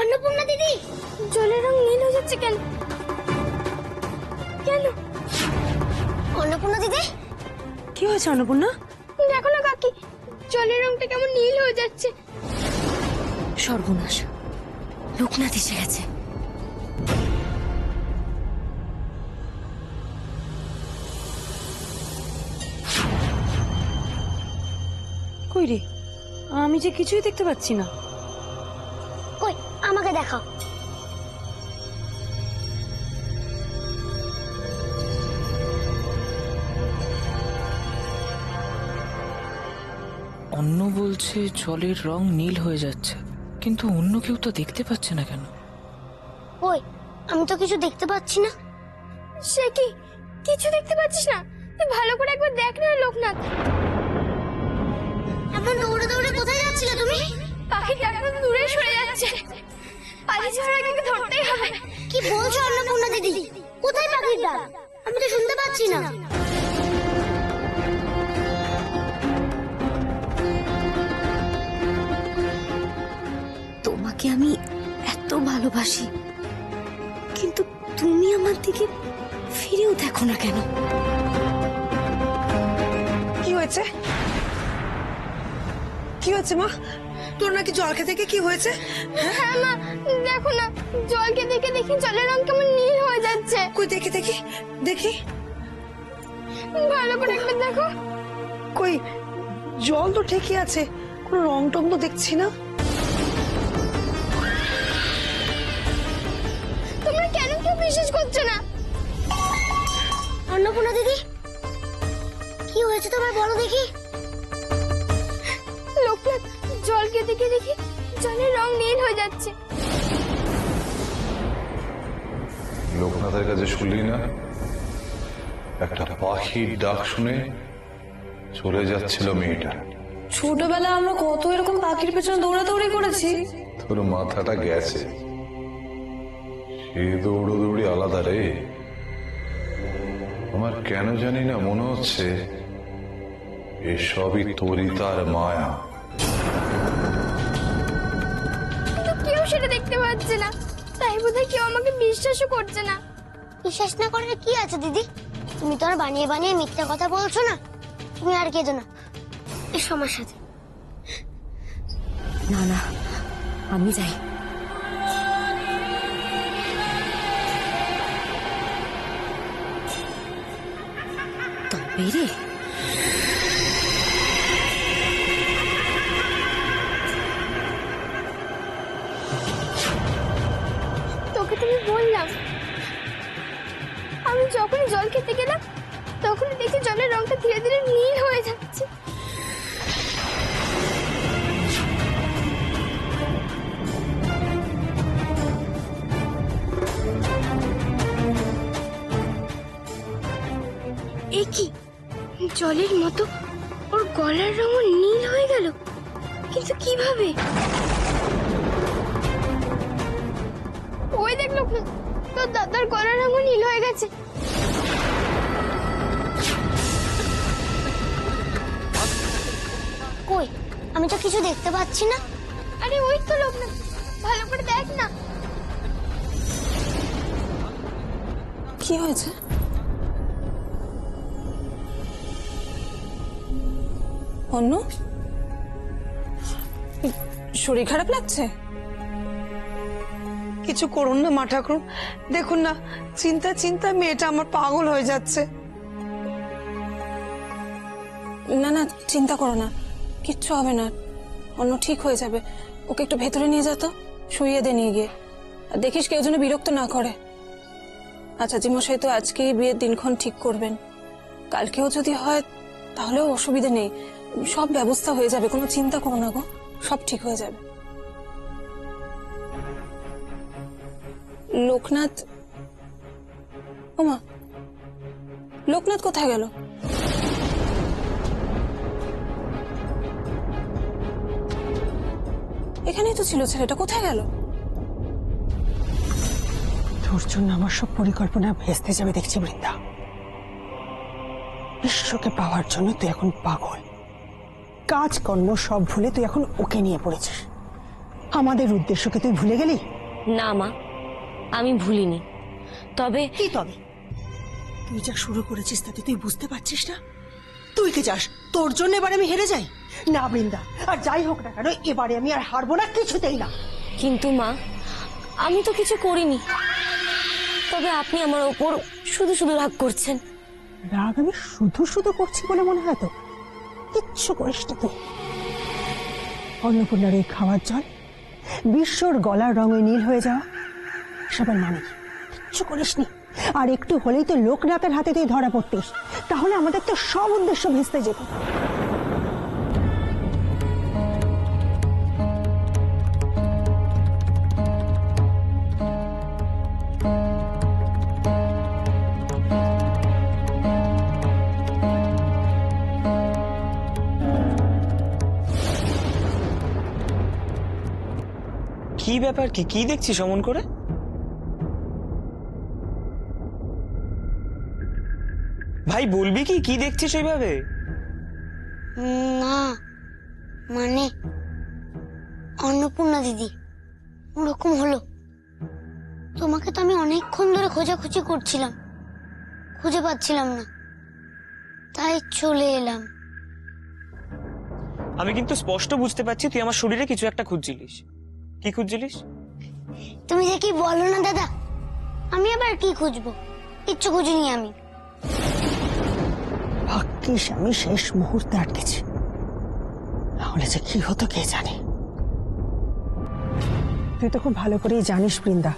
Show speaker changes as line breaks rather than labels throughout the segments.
অন্নপূর্ণা দিদি, জলের রং নীল হয়ে যাচ্ছে কেন? কেন অন্নপূর্ণা দিদি?
কি হয়েছে অন্নপূর্ণা?
দেখো না কাকি, জলের রংটা কেমন নীল হয়ে যাচ্ছে।
সর্বনাশ, লোকনাথ এসে গেছে। কই রে, আমি যে কিছুই দেখতে পাচ্ছি না।
কই, আমাকে দেখাও।
অন্য বলছে জলের রং নীল হয়ে যাচ্ছে, কিন্তু অন্য কেউ তো দেখতে পাচ্ছে না কেন?
কই, আমি তো কিছু দেখতে পাচ্ছি না। সে কি, কিছু দেখতে পাচ্ছিস না? তুই ভালো করে একবার দেখ না লোকনাথ। এমন দৌড়ে দৌড়ে কোথায় যাচ্ছিলে তুমি? পাখিটা একদম দূরে সরে যাচ্ছে। পাখি ছাড়া একে ধরতেই হবে। কি বলছো অন্নপূর্ণা দিদি? কোথায় পাখিটা? আমি তো শুনতে পাচ্ছি না।
তোমাকে আমি এত ভালোবাসি, কিন্তু তুমি আমার দিকে ফিরেও দেখো না কেন?
কি হয়েছে? কি হয়েছে মা? তোর নাকি জল খেতে গিয়ে কি হয়েছে?
হ্যাঁ মা, দেখো না, জলকে দেখে দেখি জলের রং কেমন নীল হয়ে যাচ্ছে।
কই দেখি দেখি দেখি।
ভালো করে একবার দেখো।
কই, জল তো ঠিকই আছে, কোনো রং টং তো দেখছি না।
তোমরা কেন কেউ বিশ্বাস করছো না? অন্নপূর্ণা দিদি, কি হয়েছে তোমার বলো দেখি। লোকনাথ, জলকে দেখে দেখি জলের রং নীল হয়ে যাচ্ছে।
লোকনাথের কাছে শুনলি না? একটা পাখির ডাক শুনে চলে যাচ্ছিল মেয়েটা।
ছোটবেলায় আমরা কত এরকম পাখির পেছনে দৌড়াদৌড়ি করেছি।
তোর মাথাটা গেছে, সে দৌড়োদৌড়ি আলাদা রে। আমার কেন জানি না মনে হচ্ছে এসবই তোরই তার মায়া।
কিন্তু কেউ সেটা দেখতে পাচ্ছে না, তাই বোধহয় কেউ আমাকে বিশ্বাসও করছে না। বিশ্বাস না করার কি আছে দিদি? তুমি তো আর বানিয়ে বানিয়ে মিথ্যা কথা বলছো না। তুমি আর কেঁদো না, এসো আমার সাথে।
না না, আমি যাই। তবে রে,
তোকে তুমি বললাম, আমি যখনই জল খেতে গেলাম তখনই দেখি জলের রংটা ধীরে ধীরে নীল হয়ে যাচ্ছে। এ কি, জলের মতো ওর গলার রঙও নীল হয়ে গেল? কিন্তু কিভাবে? ওই দেখ লোকনাথ, তোর দাদার গলার রঙও নীল হয়ে গেছে। কই, আমি তো কিছু দেখতে পাচ্ছি না। আরে ওই তো লোকনাথ, ভালো করে দেখ না।
কি হয়েছে? অন্য শরীর খারাপ লাগছে?
কিছু করুন না মা ঠাকুর, দেখুন না, চিন্তা চিন্তা মেয়েটা আমার পাগল হয়ে যাচ্ছে।
না না, চিন্তা করো না, কিচ্ছু হবে না। অন্য ঠিক হয়ে যাবে। ওকে একটু ভেতরে নিয়ে যা তো, শুইয়ে দে নিয়ে গিয়ে। আর দেখিস কেউ যেন বিরক্ত না করে। আচ্ছা জি মশাই তো আজকেই বিয়ের দিনক্ষণ ঠিক করবেন, কালকেও যদি হয় তাহলেও অসুবিধা নেই, সব ব্যবস্থা হয়ে যাবে, কোনো চিন্তা করো না গো, সব ঠিক হয়ে যাবে। লোকনাথ, ওমা, লোকনাথ কোথায় গেল? এখানেই তো ছিল ছেলেটা, কোথায় গেল?
তোর জন্য আমার সব পরিকল্পনা ভেস্তে যাবে দেখছি বৃন্দা। বিশ্বকে পাওয়ার জন্য তুই এখন পাগল, কাজকর্ম সব ভুলে তুই এখন ওকে নিয়ে পড়েছিস।
আমাদের উদ্দেশ্যকে তুই ভুলে গেলি?
না মা, আমি ভুলিনি। তবে
কি তবে? তুই যা শুরু করেছিস তাতে তুই বুঝতে পারছিস না? তুই কি চাস তোর জন্য এবারে আমি হেরে যাই? না বৃন্দা, আর যাই হোক না কেন এবারে আমি আর হারবো না, কিছুতেই না।
কিন্তু মা, আমি তো কিছু করিনি। তবে আপনি আমার ওপর শুধু শুধু রাগ করছেন।
রাগ আমি শুধু শুধু করছি বলে মনে হয় তো? কিচ্ছু করিস না তুই। অন্নপূর্ণার এই খাওয়ার জল, বিশ্বর গলার রঙে নীল হয়ে যাওয়া, সবার মানে কিচ্ছু করিসনি। আর একটু হলেই তো লোকনাথের হাতে তুই ধরা পড়তিস, তাহলে আমাদের তো সব উদ্দেশ্য ভেস্তে যেত।
কি ব্যাপার? কি কি দেখছিস অমন করে? ভাই বলবি কি কি দেখছিস এইভাবে?
না মানে অন্নপূর্ণা দিদি ওরকম হলো। তোমাকে তো আমি অনেকক্ষণ ধরে খোঁজাখুঁজি করছিলাম, খুঁজে পাচ্ছিলাম না, তাই চলে এলাম।
আমি কিন্তু স্পষ্ট বুঝতে পারছি তুই আমার শরীরে কিছু একটা খুঁজছিলিস। কি খুঁজছিলিস?
তুমি যে কি বলো না দাদা, আমি আবার কি খুঁজবো? কিচ্ছু খুঁজিনি আমি।
ভাগ্যিস আমি শেষ মুহূর্তে আটকেছি, নাহলে যে কি হতো কে জানে। তুই তো খুব ভালো করেই জানিস বৃন্দা,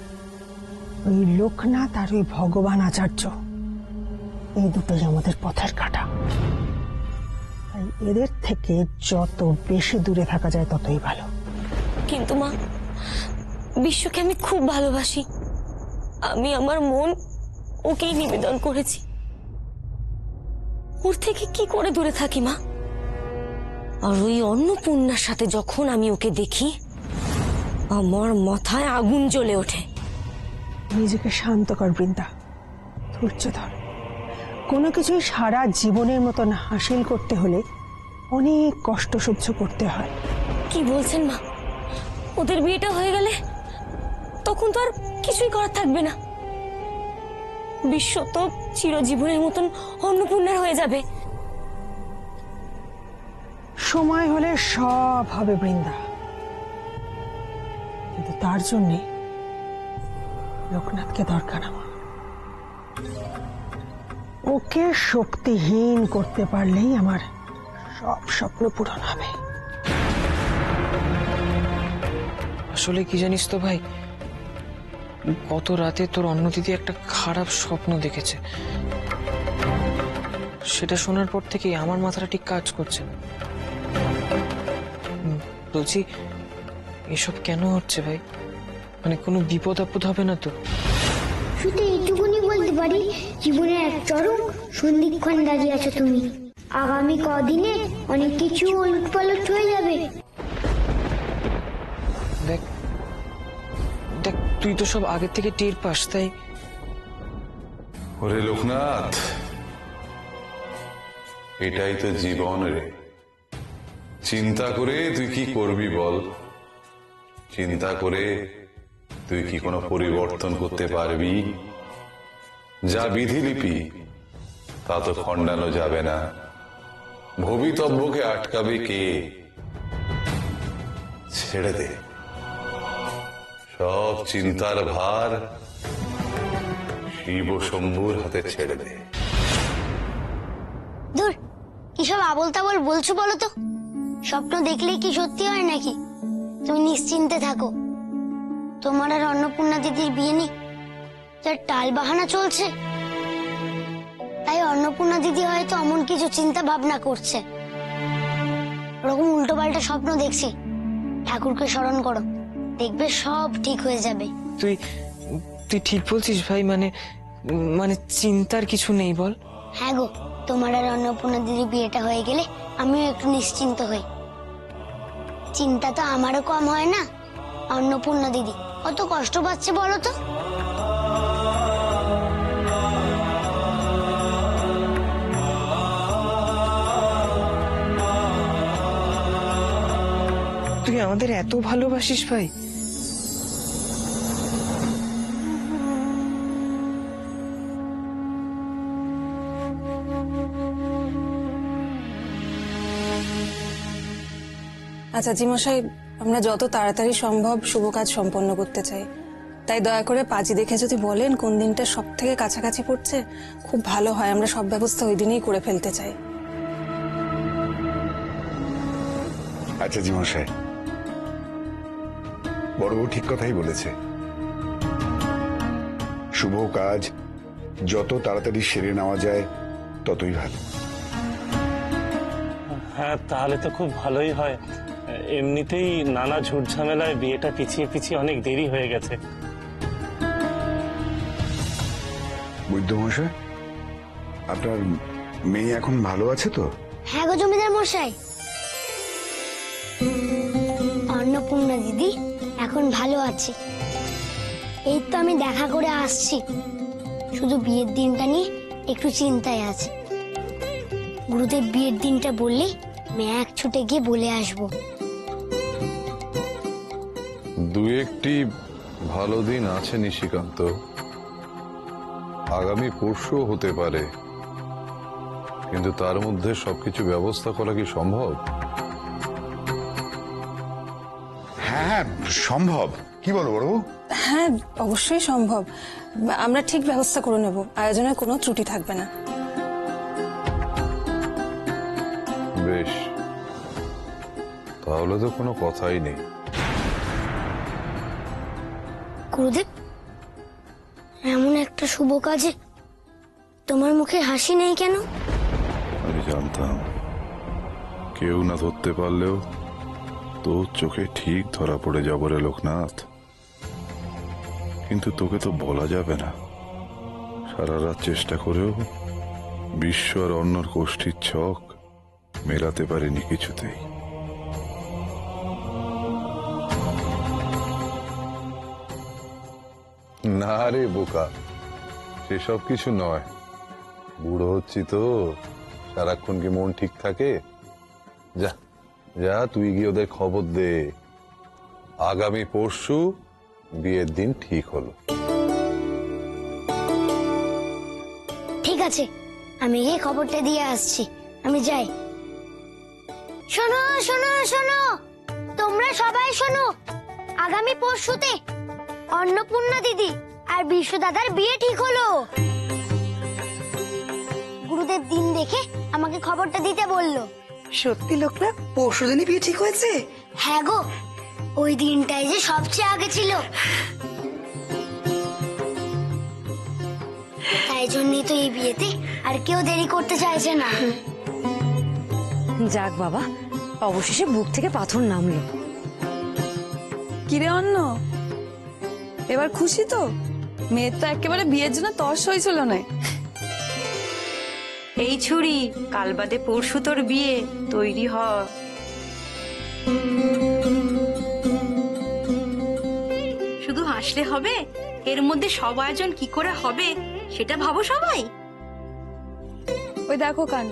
ওই লোকনাথ আর ওই ভগবান আচার্য এই দুটোই আমাদের পথের কাঁটা। তাই এদের থেকে যত বেশি দূরে থাকা যায় ততই ভালো।
কিন্তু মা, বিশ্বকে আমি খুব ভালোবাসি। আমি আমার মন ওকেই নিবেদন করেছি। ওর থেকে কি করে দূরে থাকি মা? আর ওই অন্নপূর্ণার সাথে যখন আমি ওকে দেখি, আমার মাথায় আগুন জ্বলে ওঠে।
নিজেকে শান্ত কর বৃন্দা, ধৈর্য ধর। কোনো কিছুই সারা জীবনের মতন হাসিল করতে হলে অনেক কষ্ট সহ্য করতে হয়।
কি বলছেন মা? ওদের বিয়েটা হয়ে গেলে তখন তো আর কিছুই করার থাকবে না। বিশ্ব তো চিরজীবনের মতন অন্নপূর্ণার হয়ে যাবে।
সময় হলে সব হবে বৃন্দা, কিন্তু তার জন্যে লোকনাথকে দরকার আমার। ওকে শক্তিহীন করতে পারলেই আমার সব স্বপ্ন পূরণ হবে।
আসলে কি জানিস তো ভাই, গত রাতে তোর অন্নদিদি একটা খারাপ স্বপ্ন দেখেছে। সেটা শোনার পর থেকেই আমার মাথাটা ঠিক কাজ করছে না। বলছি, এসব কেন হচ্ছে ভাই? মানে কোনো বিপদ আপদ হবে না তো?
শুধু এইটুকুনি বলতে পারি, জীবনের এক চরম সন্ধিক্ষণ দাঁড়িয়ে আছো তুমি। আগামী কদিনে অনেক কিছু উলটপালট হয়ে যাবে।
দেখ দেখ, তুই তো সব আগে থেকে টের পাস, তাই।
ওরে লোকনাথ, এটাই তো জীবন রে। চিন্তা করে তুই কি করবি বল? চিন্তা করে তুই কি কোনো পরিবর্তন করতে পারবি? যা বিধিলিপি তা তো খণ্ডানো যাবে না। ভবিতব্যকে আটকাবে কে? ছেড়ে দে সব চিন্তার ভার, শিব ও শম্ভুর হাতে ছেড়ে দে।
দূর, কিসব আবল তাবল বলছো বলো তো? স্বপ্ন দেখলেই কি সত্যি হয় নাকি? তুমি নিশ্চিন্তে থাকো, তোমার আর অন্নপূর্ণা দিদির বিয়ে নেই, যার টাল বাহানা চলছে। তাই অন্নপূর্ণা দিদি হয়তো এমন কিছু চিন্তা ভাবনা করছে। ওরকম উল্টো পাল্টা স্বপ্ন দেখছি। ঠাকুরকে স্মরণ করো, দেখবে সব ঠিক হয়ে যাবে।
তুই তুই ঠিক বলছিস ভাই? মানে মানে চিন্তার কিছু নেই বল?
হ্যাঁ গো, তোমার আর অন্নপূর্ণা দিদির বিয়েটা হয়ে গেলে আমিও একটু নিশ্চিন্ত হই। চিন্তা তো আমারও কম হয় না। অন্নপূর্ণা দিদি কত কষ্ট পাচ্ছে বলো তো।
তুই
তুই আমাদের এত ভালোবাসিস ভাই?
আচ্ছা জিমশাই, আমরা যত তাড়াতাড়ি সম্ভব শুভ কাজ সম্পন্ন করতে চাই, তাই দয়া করে পাঁজি দেখে যদি বলেন কোন দিনটা সব থেকে কাছাকাছি পড়ছে, খুব ভালো হয়। আমরা সব ব্যবস্থা ওই দিনেই করে ফেলতে চাই।
আচ্ছা জিমশাই, বড় বউ ঠিক কথাই বলেছে। শুভ কাজ যত তাড়াতাড়ি সেরে নেওয়া যায় ততই ভালো।
হ্যাঁ, তাহলে তো খুব ভালোই হয়। এমনিতেই নানা ঝুট ঝামেলায় বিয়েটা পিছিয়ে পিছিয়ে অনেক দেরি হয়ে গেছে।
বৈদ্যমশাই, আপনার মেয়ে এখন ভালো আছে তো?
হ্যাঁ গো জমিদার মশাই, অন্নপূর্ণা দিদি এখন ভালো আছে। এই তো আমি দেখা করে আসছি, শুধু বিয়ের দিনটা নিয়ে একটু চিন্তায় আছে। গুরুদেব বিয়ের দিনটা বললে আমি এক ছুটে গিয়ে বলে আসবো।
দু একটি ভালো দিন আছে নিশিকান্ত, আগামী পরশু হতে পারে, কিন্তু তার মধ্যে সবকিছু ব্যবস্থা করা কি সম্ভব?
হ্যাঁ সম্ভব। কি বলো বড় বউ?
হ্যাঁ অবশ্যই সম্ভব। আমরা ঠিক ব্যবস্থা করে নেব, আয়োজনের কোনো ত্রুটি থাকবে না।
বেশ, তাহলে তো কোনো কথাই নেই।
গুরুদেব, এমন একটা শুভ কাজে তোমার মুখে হাসি নেই কেন?
আমি জানতাম কেউ না ধরতে পারলেও তোর চোখে ঠিক ধরা পড়ে যাব রে লোকনাথ, কিন্তু তোকে তো বলা যাবে না। সারা রাত চেষ্টা করেও বিশ্ব আর অন্যর কোষ্ঠীর ছক মেলাতে পারিনি কিছুতেই। না রে বোকা, সেসব কিছু নয়। বুড়ো হচ্ছি তো, সারাক্ষণ কি মন ঠিক থাকে? যা যা, তুই গিয়ে ওদের খবর দে, আগামী পরশু বিয়ের দিন ঠিক হলো।
ঠিক আছে, আমি গিয়ে খবরটা দিয়ে আসছি। আমি যাই। শোনো শোনো শোনো, তোমরা সবাই শোনো, আগামী পরশুতে অন্নপূর্ণা দিদি আর বিশ্ব দাদার বিয়ে ঠিক হলো। গুরুদেব দিন দেখে আমাকে খবরটা দিতে বললো।
সত্যি লোকনাথ, পরশুদিনই বিয়ে ঠিক হয়েছে?
হ্যাঁ গো, ওই দিনটাই যে সবচেয়ে আগে ছিল, তাই জন্যই তো এই বিয়েতে আর কেউ দেরি করতে চাইছে না।
যাক বাবা, অবশেষে বুক থেকে পাথর নামলো।
কিরে অন্ন, এবার খুশি তো? মেয়ের তো একেবারে বিয়ের জন্য তর্স হয়েছিল না।
এই ছুরি, কাল বাদে পরশু তোর বিয়ে, তৈরি হ। শুধু হাসলে হবে? এর মধ্যে সব আয়োজন কি করে হবে সেটা ভাবো সবাই।
ওই দেখো কান,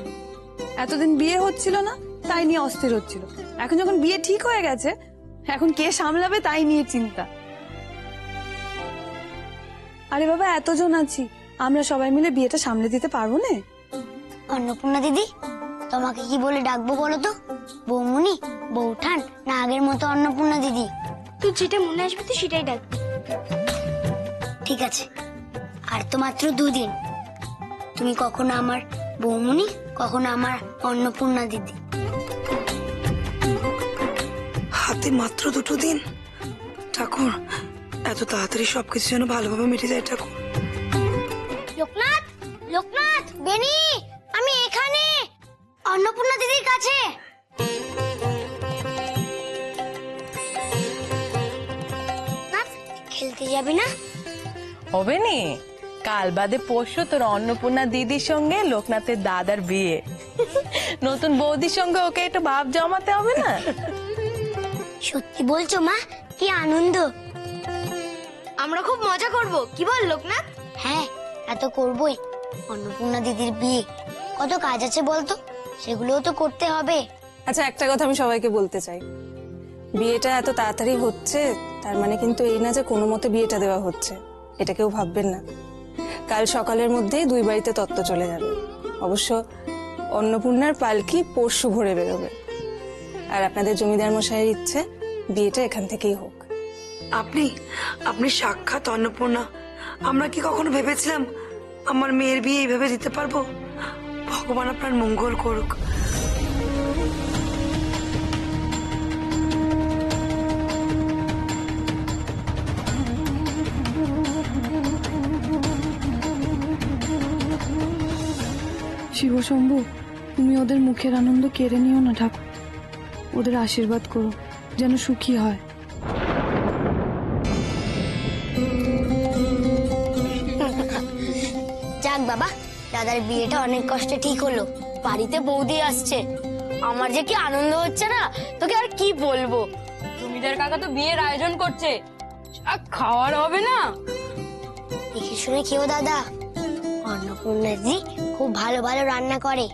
এতদিন বিয়ে হচ্ছিল না তাই নিয়ে অস্থির হচ্ছিল, এখন যখন বিয়ে ঠিক হয়ে গেছে এখন কে সামলাবে তাই নিয়ে চিন্তা। আরে বাবা, এতজন আছি, আমরা সবাই মিলে বিয়েটা সামলে দিতে পারবো না?
অন্নপূর্ণা দিদি, তোমাকে কি বলে ডাকবো বলো তো? বৌমুনি, বৌঠান, না আগের মতো অন্নপূর্ণা দিদি? তুই যেটা মনে আসবে তুই সেটাই ডাকবি। ঠিক আছে, আর তো মাত্র 2 দিন। তুমি কখনো আমার বৌমুনি, কখনো আমার অন্নপূর্ণা দিদি।
হাতে মাত্র 2 দিন। ঠাকুর, এত তাড়াতাড়ি সবকিছু যেন ভালোভাবে মিটে যায় ঠাকুর।
লোকনাথ, লোকনাথ, বেনি, আমি এখানে অন্নপূর্ণা দিদির কাছে। খেলতে যাবি না?
হবে নি, কাল বাদে পরশু তোর অন্নপূর্ণা দিদির সঙ্গে লোকনাথের দাদার বিয়ে। নতুন বৌদির সঙ্গে ওকে একটু ভাব জমাতে হবে না?
সত্যি বলছো মা? কি আনন্দ! আমরা খুব মজা করব, কি বল লোকনাথ? হ্যাঁ, এত করবই। অন্নপূর্ণা দিদির বিয়ে, কত কাজ আছে বলতো, সেগুলোও তো করতে হবে।
আচ্ছা একটা কথা আমি সবাইকে বলতে চাই, বিয়েটা এত তাড়াতাড়ি হচ্ছে তার মানে কিন্তু এই না যে কোনো মতে বিয়েটা দেওয়া হচ্ছে, এটা কেউ ভাববেন না। কাল সকালের মধ্যেই দুই বাড়িতে তত্ত্ব চলে যাবে। অবশ্য অন্নপূর্ণার পালকি পরশু ভোরে বেরোবে, আর আপনাদের জমিদার মশাইয়ের ইচ্ছে বিয়েটা এখান থেকেই হোক।
আপনি আপনি সাক্ষাৎ অন্নপূর্ণা। আমরা কি কখনো ভেবেছিলাম আমার মেয়ের বিয়ে এইভাবে দিতে পারবো? ভগবান আপনার মঙ্গল করুক।
শিবশম্ভু, তুমি ওদের মুখের আনন্দ কেড়ে নিও না ঠাকুর। ওদের আশীর্বাদ করো যেন সুখী হয়।
যাক বাবা, দাদার বিয়েটা অনেক কষ্টে ঠিক হলো। বাড়িতে বৌদি আসছে, আমার যে কি আনন্দ হচ্ছে না, তোকে আর কি বলবো।
জমিদার কাকা তো বিয়ের আয়োজন করছে, খাওয়ার হবে না।
দেখে শুনে খেও দাদা, অন্নপূর্ণাজি খুব ভালো ভালো রান্না করে।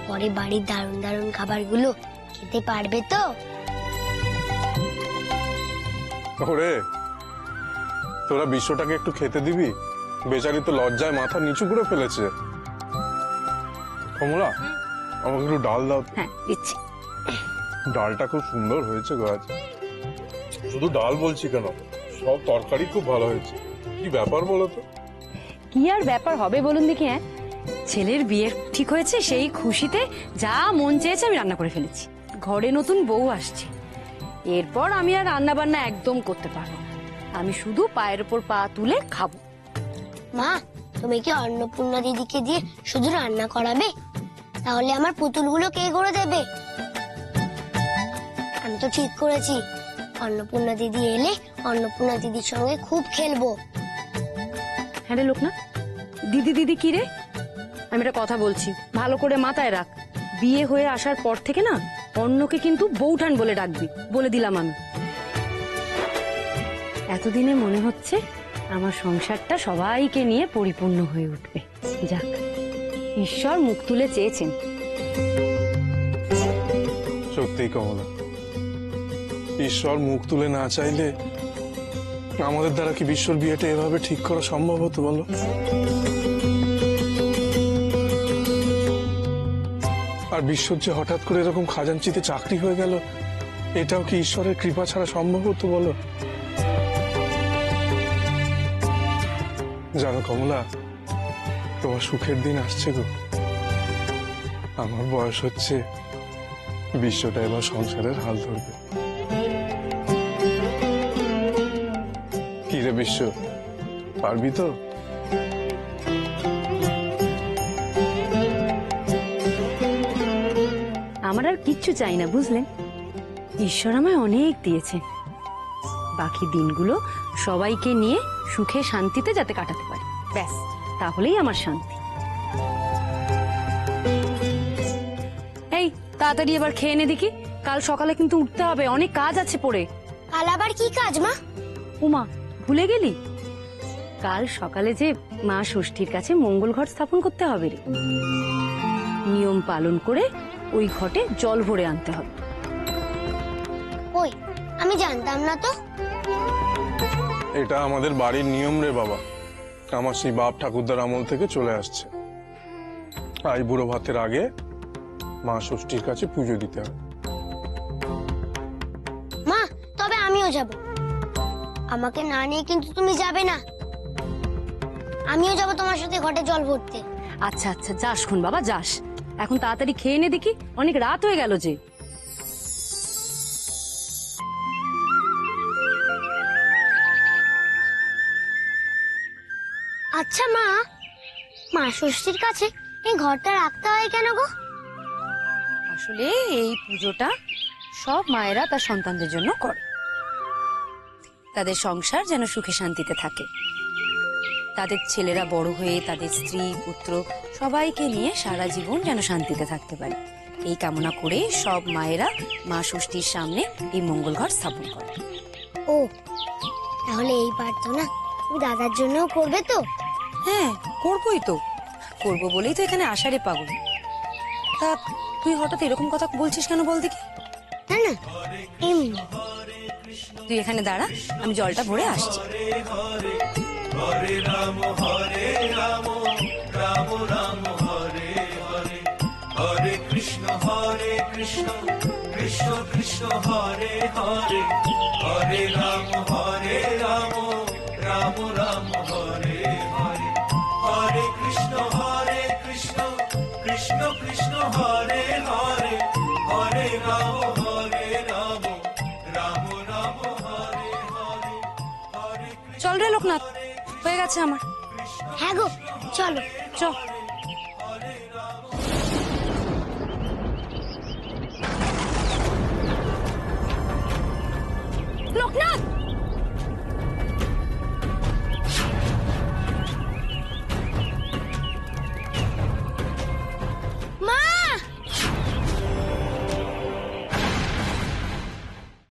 পরে বাড়ির দারুণ দারুণ খাবারগুলো খেতে পারবে তো?
ওরে, তোরা বিশ্বটাকে একটু খেতে দিবি? বেচারি তো লজ্জায় মাথা নিচু করে ফেলেছে। কমলা, আমাকে একটু ডাল দাও।
হ্যাঁ দিচ্ছি।
ডালটা খুব সুন্দর হয়েছে গো আজ। শুধু ডাল বলছি কেন, সব তরকারি খুব ভালো হয়েছে। কি ব্যাপার বলো তো?
কি আর ব্যাপার হবে বলুন দেখি। হ্যাঁ, ছেলের বিয়ে ঠিক হয়েছে, সেই খুশিতে যা মন চেয়েছে আমি রান্না করে ফেলেছি। ঘরে নতুন বউ আসছে, এরপর আমি আর রান্না বান্না একদম করতে পারবো না। আমি শুধু পায়ের উপর পা তুলে খাবো।
মা, তুমি কি অন্নপূর্ণা দিদিকে দিয়ে শুধু রান্না করাবে? তাহলে আমার পুতুলগুলো কে করে দেবে? আমি তো ঠিক করেছি, অন্নপূর্ণা দিদি এলে অন্নপূর্ণা দিদির সঙ্গে খুব খেলবো।
হ্যাঁ রে লোকনাথ, দিদি দিদি কি রে? আমি একটা কথা বলছি, ভালো করে মাথায় রাখ। বিয়ে হয়ে আসার পর থেকে না অন্যকে কিন্তু বউঠান বলে ডাকবি, বলে দিলাম আমি। এতদিনে মনে হচ্ছে আমার সংসারটা সবাইকে নিয়ে পরিপূর্ণ হয়ে উঠবে। যাক, ঈশ্বর মুখ তুলে চেয়েছেন।
সত্যিই কমলা, ঈশ্বর মুখ তুলে না চাইলে আমাদের দ্বারা কি বিশ্বর বিয়েটা এভাবে ঠিক করা সম্ভব হতো বলো? আর বিশ্বর যে হঠাৎ করে এরকম খাজাঞ্চিতে চাকরি হয়ে গেল, এটাও কি ঈশ্বরের কৃপা ছাড়া সম্ভব হতো বলো? জানো কমলা, তোমার সুখের দিন আসছে গো। আমার বয়স হচ্ছে, বিশ্বটা এবার সংসারের হাল ধরবে। কি রে বিশ্ব, পারবি তো?
আমার আর কিচ্ছু চাই না, বুঝলেন? ঈশ্বর আমায় অনেক দিয়েছে, বাকি দিনগুলো সবাইকে নিয়ে সুখে শান্তিতে যাতে কাটাতে পারি, ব্যাস, তাহলেই আমার শান্তি। এই তাড়াতাড়ি এবার খেয়ে নে দেখি, কাল সকালে কিন্তু উঠতে হবে, অনেক কাজ আছে পড়ে।
কাল আবার কি কাজ মা?
উমা, ভুলে গেলি? কাল সকালে যে মা ষষ্ঠীর কাছে মঙ্গল ঘট স্থাপন করতে হবে রে। নিয়ম পালন করে ওই ঘটে জল ভরে আনতে হবে।
ওই, আমি জানতাম না তো।
এটা আমাদের বাড়ির নিয়ম রে বাবা, আমার সেই বাপ ঠাকুরদার আমল থেকে চলে আসছে। আই বুড়ো ভাতের আগে মা ষষ্ঠীর কাছে পুজো দিতে হবে।
মা, তবে আমিও যাব। আমাকে না নিয়ে কিন্তু তুমি যাবে না। আমিও যাব তোমার সাথে ঘটে জল ভরতে।
আচ্ছা আচ্ছা, যাস খুন বাবা, যাস। এখন তাড়াতাড়ি খেয়ে নে দেখি, অনেক রাত হয়ে গেল যে।
আচ্ছা মা, মা ষষ্ঠীর কাছে এই ঘরটা রাখতে হয় কেন গো?
আসলে এই পুজোটা সব মায়েরা তার সন্তানদের জন্য করে, তাদের সংসার যেন সুখে শান্তিতে থাকে, তাদের ছেলেরা বড় হয়ে তাদের স্ত্রী পুত্র সবাইকে নিয়ে সারা জীবন যেন শান্তিতে থাকতে পারে, এই কামনা করে সব মায়েরা মা ষষ্ঠীর সামনে এই মঙ্গল ঘর স্থাপন করে।
ও, তাহলে এই প্রার্থনা তুমি দাদার জন্যও করবে তো?
হ্যাঁ, করবোই তো, করবো বলেই তো এখানে আসারে পাগল। তা তুই হঠাৎ এরকম কথা বলছিস কেন বল দেখি?
না না, এমনি।
তুই এখানে দাঁড়া, আমি জলটা ভরে আসছি। চল রে লোকনাথ, হয়ে গেছে আমার।
হ্যাঁ গো, চলো।
চল।